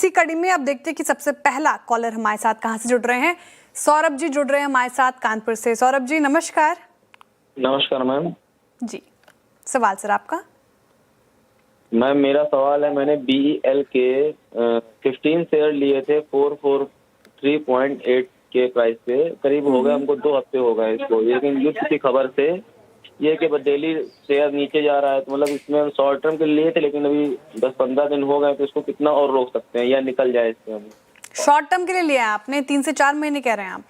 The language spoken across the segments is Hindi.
इसी कड़ी में अब देखते हैं कि सबसे पहला कॉलर हमारे साथ कहां से जुड़ रहे हैं। सौरभ जी जुड़ रहे हैं हमारे साथ कानपुर से। सौरभ जी नमस्कार। नमस्कार मैम। जी सवाल सर आपका। मैम मेरा सवाल है, मैंने BEL के 15 शेयर लिए थे 443.8 के प्राइस पे, करीब हो गए हमको 2 हफ्ते हो गए इसको, लेकिन युद्ध की खबर से ये कि डेली शेयर नीचे जा रहा है, तो मतलब इसमें हम शॉर्ट टर्म के लिए थे, लेकिन अभी 10-15 दिन हो गए, तो इसको कितना और रोक सकते हैं या निकल जाए इससे हम? शॉर्ट टर्म के लिए लिया है आपने? 3 से 4 महीने कह रहे हैं आप?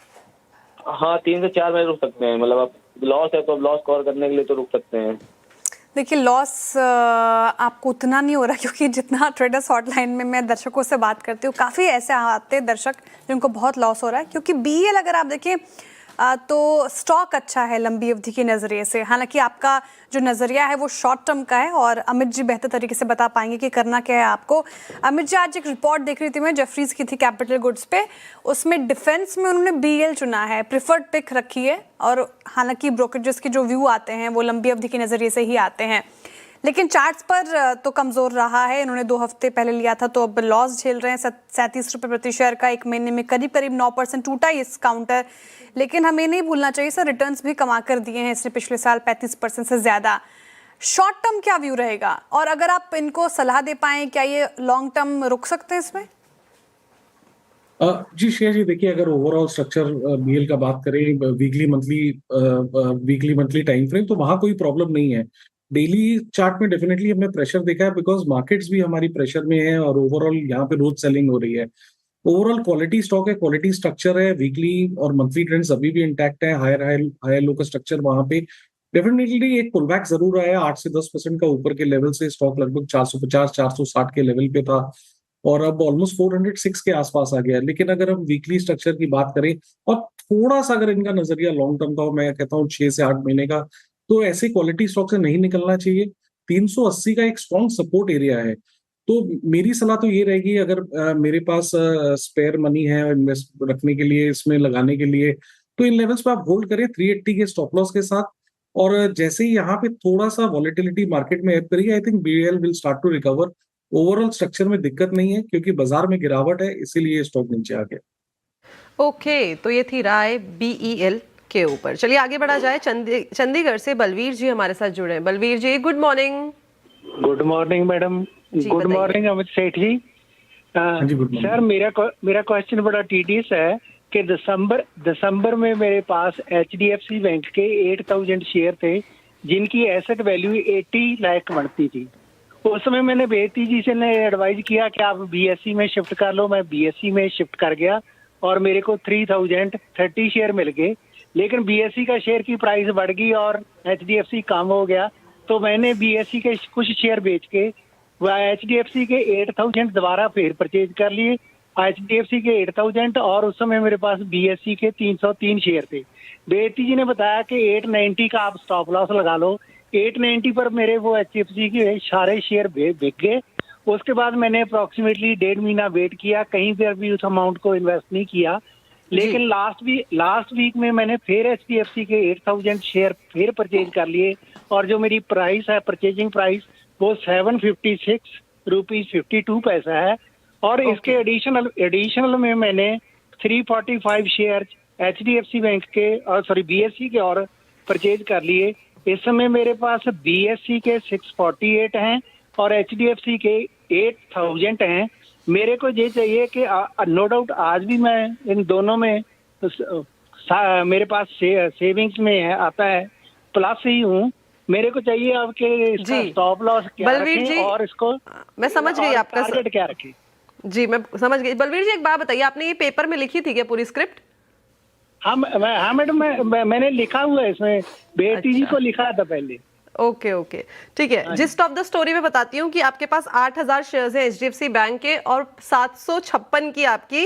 हाँ 3 से 4 महीने रुक सकते हैं, मतलब अब लॉस है तो अब लॉस कवर करने के लिए तो रुक सकते हैं। देखिए लॉस आपको उतना नहीं हो रहा, क्योंकि जितना ट्रेडर्स हॉटलाइन में मैं दर्शकों से बात करती हूँ, काफ़ी ऐसे आते हैं दर्शक जिनको बहुत लॉस हो रहा है। क्योंकि BEL अगर आप देखें तो स्टॉक अच्छा है लंबी अवधि के नज़रिए से। हालांकि आपका जो नज़रिया है वो शॉर्ट टर्म का है, और अमित जी बेहतर तरीके से बता पाएंगे कि करना क्या है आपको। अमित जी, आज एक रिपोर्ट देख रही थी मैं, जेफरीज की थी कैपिटल गुड्स पे, उसमें डिफेंस में उन्होंने BEL चुना है, प्रिफर्ड पिक रखी है। और हालांकि ब्रोकरेजेस के जो व्यू आते हैं वो लंबी अवधि के नज़रिए से ही आते हैं, लेकिन चार्ट्स पर तो कमज़ोर रहा है। इन्होंने 2 हफ्ते पहले लिया था तो अब लॉस झेल रहे हैं। 37 रुपये प्रति शेयर का एक महीने में करीब 9% टूटा इस काउंटर। लेकिन हमें नहीं भूलना चाहिए सर, रिटर्न्स भी कमा कर दिए हैं इसने पिछले साल 35% से ज़्यादा। शॉर्ट टर्म क्या व्यू रहेगा, और अगर आप इनको सलाह दे पाएँ, क्या ये लॉन्ग टर्म रुक सकते हैं इसमें? जी श्रेया जी, देखिए अगर ओवरऑल स्ट्रक्चर BEL का बात करें, वीकली मंथली टाइम फ्रेम, तो वहां कोई प्रॉब्लम नहीं है। डेली चार्ट में डेफिनेटली हमने प्रेशर देखा है, बिकॉज मार्केट्स भी हमारी प्रेशर में है और ओवरऑल यहाँ पे रोज सेलिंग हो रही है। ओवरऑल क्वालिटी स्टॉक है, क्वालिटी स्ट्रक्चर है, वीकली और मंथली ट्रेंड्स अभी भी इंटैक्ट है। हायर लो का स्ट्रक्चर वहां पे डेफिनेटली एक पुलबैक जरूर आया, 8 से 10% का ऊपर के लेवल से स्टॉक लगभग 450-460 के लेवल पे था, और अब ऑलमोस्ट 406 के आसपास आ गया है। लेकिन अगर हम वीकली स्ट्रक्चर की बात करें और थोड़ा सा अगर इनका नजरिया लॉन्ग टर्म का हो, मैं कहता हूँ 6 से 8 महीने का, तो ऐसे क्वालिटी स्टॉक से नहीं निकलना चाहिए। 380 का एक स्ट्रॉन्ग सपोर्ट एरिया है। तो मेरी सलाह तो ये रहेगी, अगर मेरे पास स्पेयर मनी है इन्वेस्ट रखने के लिए, इसमें लगाने के लिए, तो इन लेवल्स पे आप होल्ड करें 380 के स्टॉप लॉस के साथ। और जैसे ही यहाँ पे थोड़ा सा वॉलेटिलिटी मार्केट में ऐड करेगी, I think BEL will start to recover. Overall structure में दिक्कत नहीं है, क्योंकि बाजार में गिरावट है, इसीलिए स्टॉक नीचे आ गया। ओके, तो ये थी राय BEL के ऊपर। चलिए आगे बढ़ा जाए। चंडीगढ़ से बलवीर जी हमारे साथ जुड़े हैं। Balvir ji good morning. Good morning madam. Good morning Amit Seth ji. Sir मेरा क्वेश्चन बड़ा टीडियस है कि दिसंबर में मेरे पास HDFC बैंक के 8000 शेयर थे, जिनकी एसेट वैल्यू 80 लाख बनती थी। उस समय मैंने बेहती जी से एडवाइज किया कि आप BSE में शिफ्ट कर लो। मैं BSE में शिफ्ट कर गया और मेरे को 3030 शेयर मिल गए। लेकिन BSE का शेयर की प्राइस बढ़ गई और HDFC कम हो गया, तो मैंने BSE के कुछ शेयर बेच के HDFC के 8000 दोबारा फिर परचेज कर लिए। HDFC के 8000, और उस समय मेरे पास BSE के 303 शेयर थे। बेहती जी ने बताया कि 890 का आप स्टॉप लॉस लगा लो। 890 पर मेरे वो HDFC के सारे शेयर बिक गए। उसके बाद मैंने अप्रोक्सीमेटली 1.5 महीना वेट किया, कहीं पर भी उस अमाउंट को इन्वेस्ट नहीं किया। लेकिन लास्ट वीक में मैंने फिर HDFC के 8000 शेयर फिर परचेज कर लिए, और जो मेरी प्राइस है, परचेजिंग प्राइस, वो 756 रुपीज 52 पैसा है। और इसके एडिशनल में मैंने 345 शेयर HDFC बैंक के और BSE के और परचेज कर लिए। इस समय मेरे पास BSE के 648 हैं और HDFC के 8000 हैं। मेरे को ये चाहिए कि नो डाउट आज भी मैं इन दोनों में मेरे पास सेविंग्स में है, आता है, प्लस ही हूँ। मेरे को चाहिए अब कि इसका स्टॉप लॉस क्या रखें और इसको मैं समझ गई आपका टारगेट क्या रखें। जी मैं समझ गई। बलवीर जी एक बात बताइए, आपने ये पेपर में लिखी थी क्या पूरी स्क्रिप्ट? हाँ मैडम, मैंने लिखा हुआ है इसमें, बेटी जी को लिखा था पहले। ओके ठीक है। जिस्ट ऑफ द स्टोरी में बताती हूँ कि आपके पास 8000 शेयर्स हैं HDFC बैंक के, और 756 की आपकी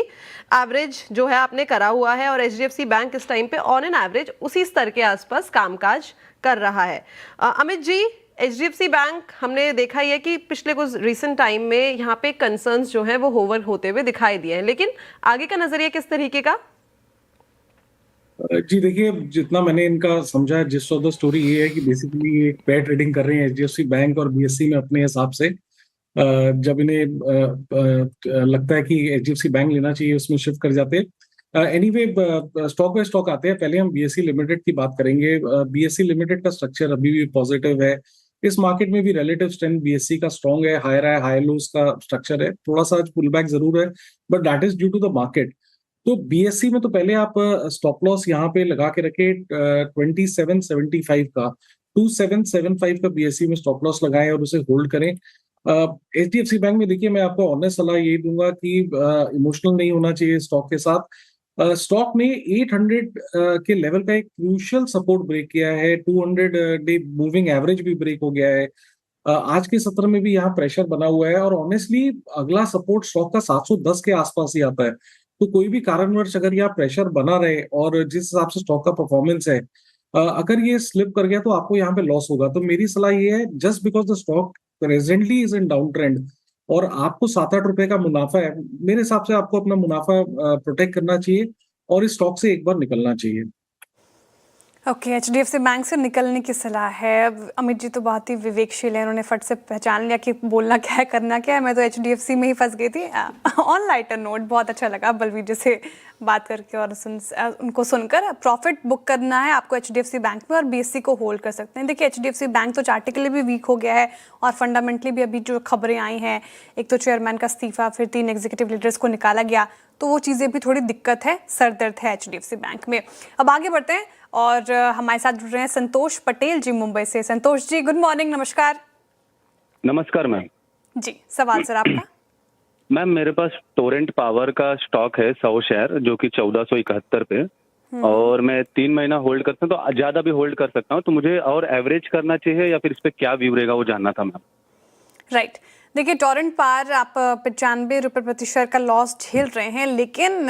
एवरेज जो है आपने करा हुआ है, और HDFC बैंक इस टाइम पे ऑन एन एवरेज उसी स्तर के आसपास कामकाज कर रहा है। अमित जी, HDFC बैंक हमने देखा ही है कि पिछले कुछ रिसेंट टाइम में यहाँ पे कंसर्न्स जो हैं वो होवर होते हुए दिखाई दिए हैं, लेकिन आगे का नजरिया किस तरीके का? जी देखिए, जितना मैंने इनका समझा है, जिस ऑफ द स्टोरी ये है कि बेसिकली एक पेयर ट्रेडिंग कर रहे हैं HDFC बैंक और BSE में अपने हिसाब से। जब इन्हें लगता है कि एचडीएफसी बैंक लेना चाहिए उसमें शिफ्ट कर जाते हैं। एनीवे स्टॉक बाय स्टॉक आते हैं। पहले हम बीएसई लिमिटेड की बात करेंगे। बीएसई लिमिटेड का स्ट्रक्चर अभी भी पॉजिटिव है। इस मार्केट में भी रिलेटिव स्ट्रेंथ बीएसई का स्ट्रॉन्ग है, हाई लोज का स्ट्रक्चर है। थोड़ा सा पुल बैक जरूर है, but that is due to the market. तो बीएससी में तो पहले आप स्टॉप लॉस यहाँ पे लगा के रखे 2775 का, 2775 का बीएससी में स्टॉप लॉस लगाएं और उसे होल्ड करें। एचडीएफसी बैंक में देखिए, मैं आपको ऑनेस्ट सलाह यही दूंगा कि इमोशनल नहीं होना चाहिए स्टॉक के साथ। स्टॉक ने 800 के लेवल का एक क्रूशियल सपोर्ट ब्रेक किया है। 200 डे मूविंग एवरेज भी ब्रेक हो गया है। आज के सत्र में भी यहाँ प्रेशर बना हुआ है और ऑनेस्टली अगला सपोर्ट स्टॉक का 710 के आसपास ही आता है। तो कोई भी कारणवश अगर यहाँ प्रेशर बना रहे और जिस हिसाब से स्टॉक का परफॉर्मेंस है, अगर ये स्लिप कर गया तो आपको यहाँ पे लॉस होगा। तो मेरी सलाह ये है, just because the stock presently is in down trend और आपको 7-8 रुपए का मुनाफा है, मेरे हिसाब से आपको अपना मुनाफा प्रोटेक्ट करना चाहिए और इस स्टॉक से एक बार निकलना चाहिए। ओके, एचडीएफसी बैंक से निकलने की सलाह है। अब अमित जी तो बहुत ही विवेकशील है, उन्होंने फट से पहचान लिया कि बोलना क्या है, करना क्या है। मैं तो एचडीएफसी में ही फंस गई थी। ऑन लाइटर नोट, बहुत अच्छा लगा बलवीर जी से बात करके और उनको सुनकर। प्रॉफिट बुक करना है आपको एचडीएफसी बैंक में और बीएससी को होल्ड कर सकते हैं। देखिए, एचडीएफसी बैंक तो चार्टिकली भी वीक हो गया है और फंडामेंटली भी अभी जो खबरें आई हैं, एक तो चेयरमैन का इस्तीफा, फिर 3 एग्जीक्यूटिव लीडर्स को निकाला गया, तो वो चीज़ें भी थोड़ी दिक्कत है, सरदर्द है एचडीएफसी बैंक में। अब आगे बढ़ते हैं और हमारे साथ जुड़ रहे हैं संतोष पटेल जी मुंबई से। संतोष जी, गुड मॉर्निंग, नमस्कार। नमस्कार मैम जी, सवाल सर आपका। मैम, मेरे पास टोरेंट पावर का स्टॉक है 100 शेयर, जो कि 1471 पे, और मैं 3 महीना होल्ड करता हूँ, तो ज्यादा भी होल्ड कर सकता हूँ। तो मुझे और एवरेज करना चाहिए या फिर इस पे क्या व्यू रहेगा वो जानना था मैम। राइट, देखिए टोरेंट पार आप 95 रुपए प्रति शेयर का लॉस झेल रहे हैं, लेकिन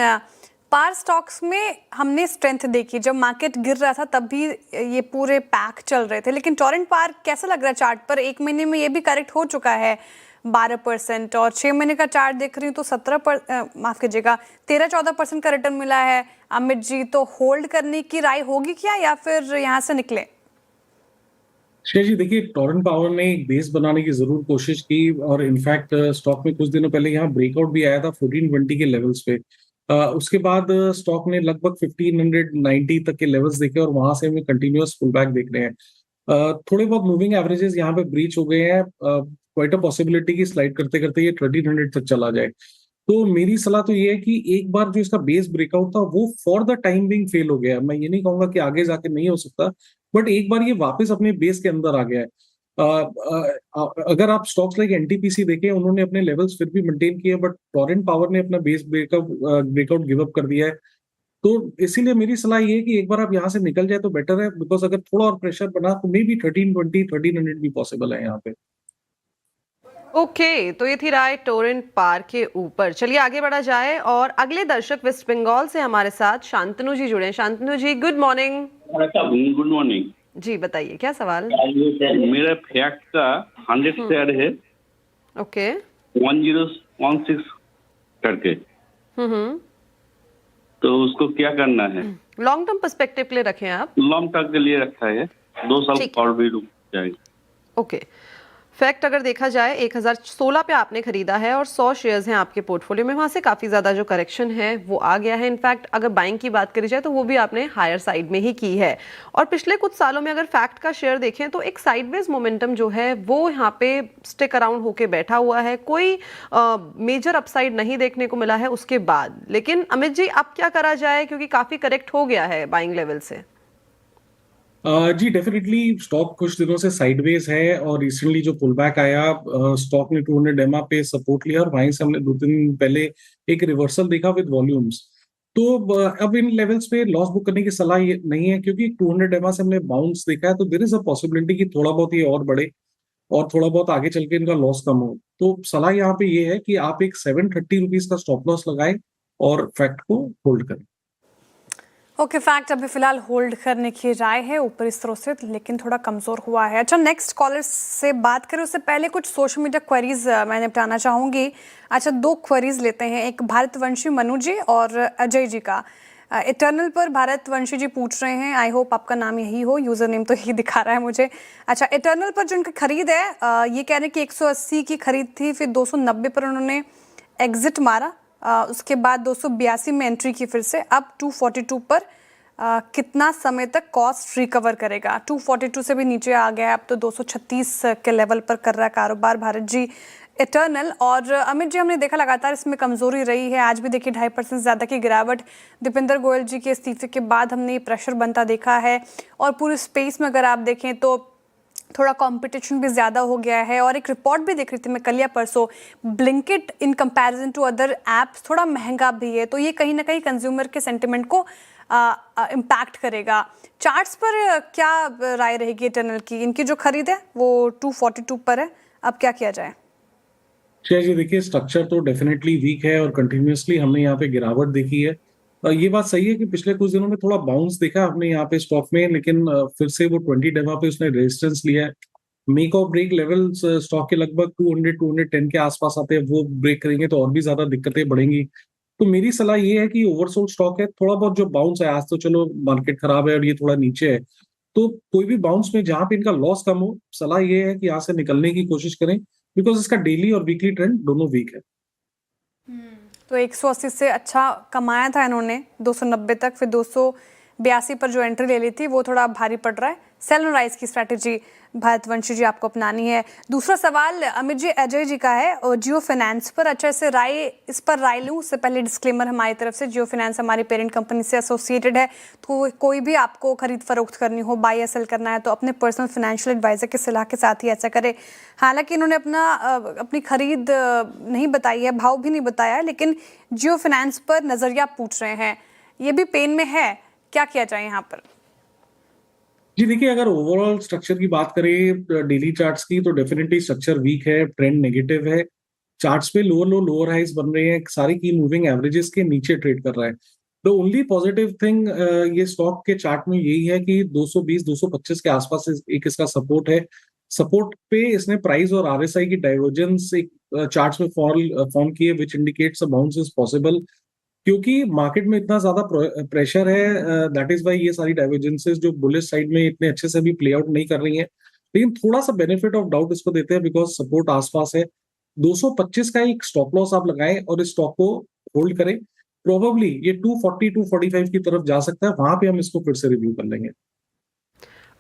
पार स्टॉक्स में हमने स्ट्रेंथ देखी। जब मार्केट गिर रहा था तब भी ये पूरे पैक चल रहे थे, लेकिन टोरेंट पार कैसा लग रहा है चार्ट पर? 1 महीने में ये भी करेक्ट हो चुका है 12% और 6 महीने का चार्ट देख रही हूँ तो 13-14% का रिटर्न मिला है। अमित जी, तो होल्ड करने की राय होगी क्या या फिर यहाँ से निकले? श्रेया जी, देखिए, टोरेंट पावर ने एक बेस बनाने की जरूर कोशिश की और इनफैक्ट स्टॉक में कुछ दिनों पहले यहाँ ब्रेकआउट भी आया था 1420 के लेवल्स पे। उसके बाद स्टॉक ने लगभग 1590 तक के लेवल्स देखे और वहां से हमें कंटिन्यूअस पुल बैक देख रहे हैं। थोड़े बहुत मूविंग एवरेजेस यहाँ पे ब्रीच हो गए हैं। क्वाइट अ पॉसिबिलिटी की स्लाइड करते करते ये 1300 तक चला जाए। तो मेरी सलाह तो ये है कि एक बार जो इसका बेस ब्रेकआउट था वो for the time being fail हो गया। मैं ये नहीं कहूंगा कि आगे जाके नहीं हो सकता, बट एक बार ये वापस अपने बेस के अंदर आ गया है। अगर आप स्टॉक्स लाइक एनटीपीसी देखें, उन्होंने अपने लेवल्स फिर भी मेंटेन किए, बट टोरेंट पावर ने अपना बेस ब्रेकआउट गिव अप कर दिया है। तो इसीलिए मेरी सलाह ये है कि एक बार आप यहाँ से निकल जाए तो बेटर है, बिकॉज अगर थोड़ा और प्रेशर बना तो मे बी 1320 1300 भी पॉसिबल है यहाँ पे। ओके, तो ये थी राय टोरेंट पार के ऊपर। चलिए आगे बढ़ा जाए और अगले दर्शक वेस्ट बंगाल से हमारे साथ शांतनु जी जुड़े हैं। शांतनु जी, गुड मॉर्निंग। गुड मॉर्निंग जी, बताइए क्या सवाल? मेरा फैक्ट का 100 शेयर है। ओके। 1016 करके, तो उसको क्या करना है? लॉन्ग टर्म पर्सपेक्टिव के लिए रखें आप? लॉन्ग टर्म के लिए रखा है, 2 साल और भी रुक जाएगा। ओके। फैक्ट अगर देखा जाए 1016 पे आपने खरीदा है और 100 शेयर्स हैं आपके पोर्टफोलियो में, वहां से काफी ज्यादा जो करेक्शन है वो आ गया है। इनफैक्ट अगर बाइंग की बात करी जाए तो वो भी आपने हायर साइड में ही की है। और पिछले कुछ सालों में अगर फैक्ट का शेयर देखें तो एक साइडवेज मोमेंटम जो है वो यहाँ पे स्टिक अराउंड होके बैठा हुआ है। कोई मेजर अपसाइड नहीं देखने को मिला है उसके बाद। लेकिन अमित जी, अब क्या करा जाए, क्योंकि काफी करेक्ट हो गया है बाइंग लेवल से? जी डेफिनेटली, स्टॉक कुछ दिनों से साइडवेज है और रिसेंटली जो पुल बैक आया, स्टॉक ने 200 एमआ पे सपोर्ट लिया और वहीं से हमने 2 दिन पहले एक रिवर्सल देखा विद वॉल्यूम्स। तो अब इन लेवल्स पे लॉस बुक करने की सलाह ये नहीं है, क्योंकि 200 एमआ से हमने बाउंस देखा है, तो देयर इज अ पॉसिबिलिटी कि थोड़ा बहुत ये और बढ़े और थोड़ा बहुत आगे चल के इनका लॉस कम हो। तो सलाह यहाँ पे ये है कि आप एक 730 रुपीज का स्टॉप लॉस लगाएं और फैक्ट को होल्ड करें। ओके, फैक्ट अभी फिलहाल होल्ड करने की राय है ऊपरी स्रोत से, लेकिन थोड़ा कमजोर हुआ है। अच्छा, नेक्स्ट कॉलर से बात करें उससे पहले कुछ सोशल मीडिया क्वेरीज मैं निपटाना चाहूंगी। अच्छा, 2 क्वेरीज लेते हैं, एक भारतवंशी मनु जी और अजय जी का। इटर्नल पर भारत वंशी जी पूछ रहे हैं, आई होप आपका नाम यही हो, यूजर नेम तो यही दिखा रहा है मुझे। अच्छा, इटर्नल पर जो उनकी खरीद है, ये कह रहे हैं कि 180 की खरीद थी, फिर 290 पर उन्होंने एग्जिट मारा, उसके बाद 282 में एंट्री की फिर से, अब 242 पर कितना समय तक कॉस्ट रिकवर करेगा? 242 से भी नीचे आ गया है, अब तो 236 के लेवल पर कर रहा है कारोबार भारत जी इटर्नल। और अमित जी, हमने देखा लगातार इसमें कमजोरी रही है, आज भी देखिए 2.5% ज़्यादा की गिरावट, दीपेंद्र गोयल जी के इस्तीफे के बाद हमने ये प्रेशर बनता देखा है, और पूरे स्पेस में अगर आप देखें तो थोड़ा कंपटीशन भी ज़्यादा हो गया है। और एक रिपोर्ट भी देख रही थी मैं कल या परसों, Blinkit in comparison to other apps थोड़ा महंगा भी है, तो ये कहीं ना कहीं कंज्यूमर के सेंटिमेंट को इम्पैक्ट करेगा। चार्ट्स पर क्या राय रहेगी इटर्नल की? इनकी जो खरीद है वो 242 पर है, अब क्या किया जाए? श्रेया जी, देखिए स्ट्रक्चर तो डेफिनेटली वीक है और कंटिन्यूअसली हमने यहाँ पे गिरावट देखी है। ये बात सही है कि पिछले कुछ दिनों में थोड़ा बाउंस देखा हमने यहाँ पे स्टॉक में, लेकिन फिर से वो 20 डबा पे उसने रेजिस्टेंस लिया है। मेक और ब्रेक लेवल्स स्टॉक के लगभग 200-210 के आसपास आते हैं, वो ब्रेक करेंगे तो और भी ज्यादा दिक्कतें बढ़ेंगी। तो मेरी सलाह ये है कि ओवरसोल्ड स्टॉक है, थोड़ा बहुत जो बाउंस है, आज तो चलो मार्केट खराब है और ये थोड़ा नीचे है, तो कोई भी बाउंस में जहां पे इनका लॉस कम हो, सलाह ये है कि यहाँ से निकलने की कोशिश करें, बिकॉज इसका डेली और वीकली ट्रेंड दोनों वीक है। तो 180 से अच्छा कमाया था इन्होंने 290 तक, फिर 282 पर जो एंट्री ले ली थी वो थोड़ा भारी पड़ रहा है। सेल एंड राइज की स्ट्रैटेजी भारतवंशी जी आपको अपनानी है। दूसरा सवाल अमित जी अजय जी का है, और जियो फाइनेंस पर। अच्छा, इस पर राय लूँ उससे पहले डिस्क्लेमर हमारी तरफ से, जियो फाइनेंस हमारी पेरेंट कंपनी से एसोसिएटेड है, तो कोई भी आपको खरीद फरोख्त करनी हो, बाय या सेल करना है, तो अपने पर्सनल फाइनेंशियल एडवाइजर की सलाह के साथ ही ऐसा करें। हालांकि इन्होंने अपनी खरीद नहीं बताई है, भाव भी नहीं बताया है, लेकिन जियो फाइनेंस पर नजरिया पूछ रहे हैं, ये भी पेन में है, क्या किया जाए यहाँ पर? जी देखिए, अगर ओवरऑल स्ट्रक्चर की बात करें डेली चार्ट्स की, तो डेफिनेटली स्ट्रक्चर वीक है, ट्रेंड नेगेटिव है, चार्ट्स पे लोअर लो लोअर हाइज बन रहे हैं, सारी की मूविंग एवरेजेस के नीचे ट्रेड कर रहा है। द ओनली पॉजिटिव थिंग ये स्टॉक के चार्ट में यही है कि 220-225 के आसपास एक इसका सपोर्ट है। सपोर्ट पे इसने प्राइस और आरएसआई की डाइवर्जेंस एक चार्ट्स में फॉर्म किए, which indicates a bounce is possible, क्योंकि मार्केट में इतना ज्यादा प्रेशर है, दैट इज वाई ये सारी डाइवर्जेंसेस जो बुलिश साइड में इतने अच्छे से भी प्ले आउट नहीं कर रही हैं। लेकिन थोड़ा सा बेनिफिट ऑफ डाउट इसको देते हैं, बिकॉज सपोर्ट आसपास है। 225 का एक स्टॉप लॉस आप लगाएं और इस स्टॉक को होल्ड करें, प्रोबेबली ये 240-245 की तरफ जा सकता है, वहां पे हम इसको फिर से रिव्यू कर लेंगे।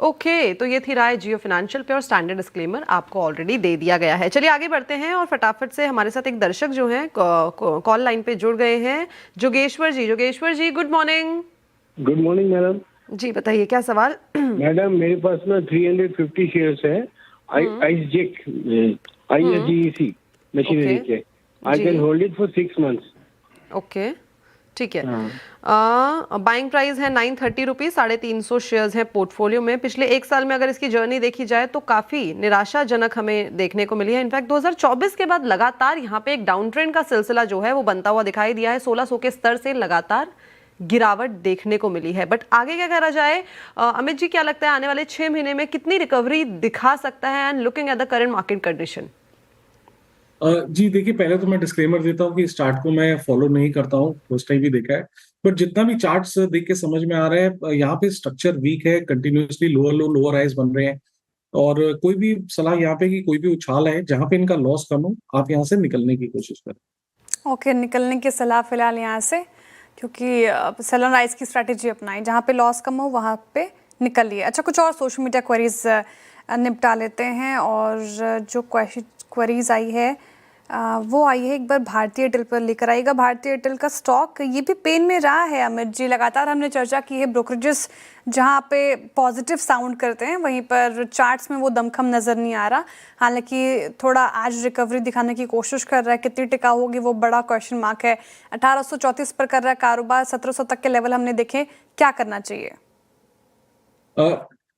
ओके, तो ये थी राय जियो फाइनेंशियल पे, और स्टैंडर्ड डिस्क्लेमर आपको ऑलरेडी दे दिया गया है। चलिए आगे बढ़ते हैं, और फटाफट से हमारे साथ एक दर्शक जो हैं कॉल लाइन पे जुड़ गए हैं, Jogeshwar ji. Jogeshwar ji, good morning. Good morning madam. जी बताइए, क्या सवाल? मैडम, मेरे पास ना 350 शेयर्स है ISGEC मशीनरी के। I can hold it for 6 months. Okay, ठीक है। बाइंग प्राइस है 930 रुपीज, 350 शेयर्स हैं पोर्टफोलियो में। पिछले 1 साल में अगर इसकी जर्नी देखी जाए तो काफी निराशाजनक हमें देखने को मिली है। इनफैक्ट 2024 के बाद लगातार यहाँ पे एक डाउन ट्रेंड का सिलसिला जो है वो बनता हुआ दिखाई दिया है। 1600 के स्तर से लगातार गिरावट देखने को मिली है। बट आगे क्या करा जाए? अमित जी, क्या लगता है आने वाले 6 महीने में कितनी रिकवरी दिखा सकता है, and looking at the current market condition? जी देखिए, पहले तो मैं डिस्क्लेमर देता हूँ कि इस चार्ट को मैं फॉलो नहीं करता हूँ, फर्स्ट टाइम भी देखा है, बट जितना भी चार्ट्स देख के समझ में आ रहा है, यहाँ पे स्ट्रक्चर वीक है, continuously lower low lower highs बन रहे हैं, और कोई भी सलाह यहाँ पे कि कोई भी उछाल है जहाँ पे इनका लॉस कम हो, आप यहाँ से निकलने की कोशिश करें। ओके, निकलने की सलाह फिलहाल यहाँ से, क्योंकि सेल एंड राइज की स्ट्रैटेजी अपनाएं, जहाँ पे लॉस कम हो वहाँ पे निकलिए। अच्छा, कुछ और सोशल मीडिया क्वेरीज निपटा लेते हैं, और जो क्वेरीज आई है वो आई है एक बार भारतीय एयरटेल पर लेकर आएगा। भारतीय एयरटेल का स्टॉक ये भी पेन में रहा है अमित जी, लगातार हमने चर्चा की है, ब्रोकरेजेस जहां पे पॉजिटिव साउंड करते हैं वहीं पर चार्ट्स में वो दमखम नजर नहीं आ रहा। हालांकि थोड़ा आज रिकवरी दिखाने की कोशिश कर रहा है, कितनी टिकाऊ होगी वो बड़ा क्वेश्चन मार्क है। 1834 पर कर रहा है कारोबार, 1700 तक के लेवल हमने देखे, क्या करना चाहिए?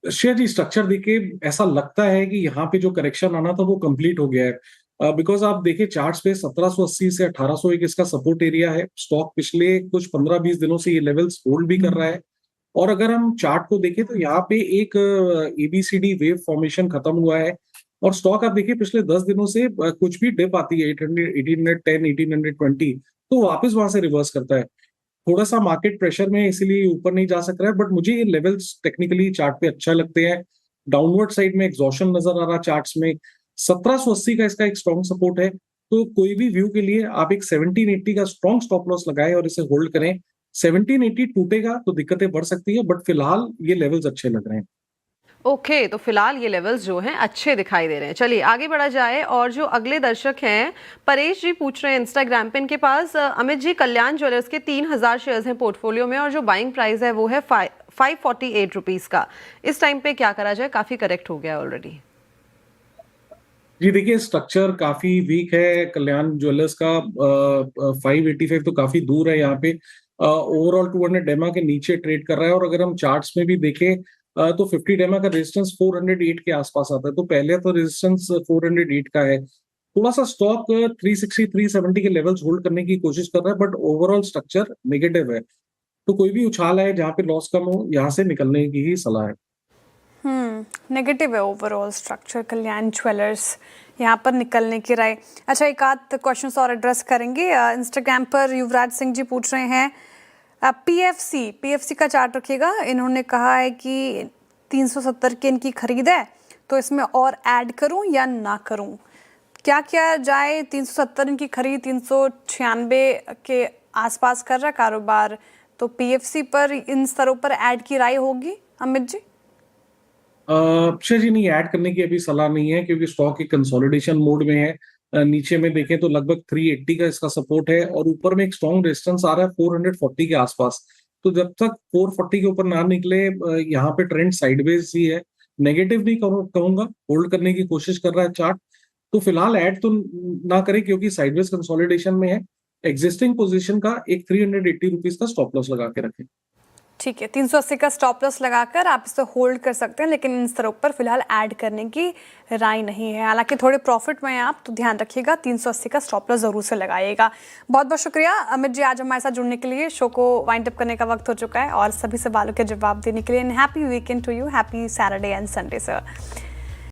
शेयर जी, स्ट्रक्चर देखिए ऐसा लगता है कि यहाँ पे जो करेक्शन आना था वो कंप्लीट हो गया है, बिकॉज आप देखिए चार्ट्स पे 1780 से 1801 इसका सपोर्ट एरिया है। स्टॉक पिछले कुछ 15-20 दिनों से ये लेवल्स होल्ड भी कर रहा है, और अगर हम चार्ट को देखें तो यहाँ पे एक ABCD वेव फॉर्मेशन खत्म हुआ है, और स्टॉक आप देखिए पिछले 10 दिनों से कुछ भी डिप आती है 800, 1810, 1820, तो वापस वहां से रिवर्स करता है। थोड़ा सा मार्केट प्रेशर में इसीलिए ऊपर नहीं जा सक रहा है, बट मुझे ये लेवल्स टेक्निकली चार्ट पे अच्छा लगते हैं। डाउनवर्ड साइड में एग्जॉशन नजर आ रहा चार्ट्स में। 1780 का इसका एक स्ट्रॉन्ग सपोर्ट है, तो कोई भी व्यू के लिए आप एक 1780 का स्ट्रॉन्ग स्टॉप लॉस लगाएं और इसे होल्ड करें। 1780 टूटेगा तो दिक्कतें बढ़ सकती है, बट फिलहाल ये लेवल्स अच्छे लग रहे हैं। ओके, तो फिलहाल ये लेवल्स जो हैं अच्छे दिखाई दे रहे हैं। चलिए आगे बढ़ा जाए, और जो अगले दर्शक हैं परेश जी पूछ रहे हैं इंस्टाग्राम पे, इनके पास अमित जी कल्याण ज्वेलर्स के 3000 शेयर्स हैं पोर्टफोलियो में, और जो बाइंग प्राइस है वो है 548 रुपीज का। इस टाइम पे क्या करा जाए? काफी करेक्ट हो गया ऑलरेडी। जी देखिए, स्ट्रक्चर काफी वीक है कल्याण ज्वेलर्स का। 585 तो काफी दूर है यहाँ पे। ओवरऑल 200 डेमा के नीचे ट्रेड कर रहा है, और अगर हम चार्ट्स में भी देखें तो 50 डेमा का रेजिस्टेंस 408 के आसपास आता है। तो पहले तो रेजिस्टेंस 408 का है। थोड़ा सा स्टॉक 360 370 के लेवल्स होल्ड करने की कोशिश कर रहा है, बट ओवरऑल स्ट्रक्चर नेगेटिव है। तो कोई भी उछाल है जहाँ पे लॉस कम हो, यहाँ से निकलने की ही सलाह है। नेगेटिव है ओवरऑल स्ट्रक्चर कल्याण ज्वेलर्स, यहाँ पर निकलने की राय। अच्छा, एक आध क्वेश्चन और एड्रेस करेंगे। इंस्टाग्राम पर युवराज सिंह जी पूछ रहे हैं पीएफसी का चार्ट रखिएगा। इन्होंने कहा है कि 370 की इनकी खरीद है, तो इसमें और ऐड करूं या ना करूं, क्या किया जाए? 370 इनकी खरीद 396 के आसपास कर रहा कारोबार, तो पीएफसी पर इन स्तरों पर ऐड की राय होगी अमित जी? अक्षय जी, नहीं, ऐड करने की अभी सलाह नहीं है, क्योंकि स्टॉक एक कंसोलिडेशन मोड में है। नीचे में देखें तो लगभग 380 का इसका सपोर्ट है, और ऊपर में एक स्ट्रॉन्ग रेजिस्टेंस आ रहा है 440 के आसपास। तो जब तक 440 के ऊपर ना निकले, यहाँ पे ट्रेंड साइडवेज ही है। नेगेटिव नहीं कहूंगा, होल्ड करने की कोशिश कर रहा है चार्ट। तो फिलहाल ऐड तो ना करें, क्योंकि साइडवेज कंसोलिडेशन में है। एग्जिस्टिंग पोजीशन का एक 380 रुपीज का स्टॉप लॉस लगा के रखें। ठीक है, 380 का स्टॉप लॉस लगाकर आप इसे होल्ड कर सकते हैं, लेकिन इन स्तरों पर फिलहाल ऐड करने की राय नहीं है। हालांकि थोड़े प्रॉफिट में हैं आप, तो ध्यान रखिएगा, 380 का स्टॉप लॉस जरूर से लगाइएगा। बहुत बहुत शुक्रिया अमित जी, आज हमारे साथ जुड़ने के लिए। शो को वाइंड अप करने का वक्त हो चुका है, और सभी सवालों के जवाब देने के लिए। Happy weekend to you, happy Saturday and Sunday sir.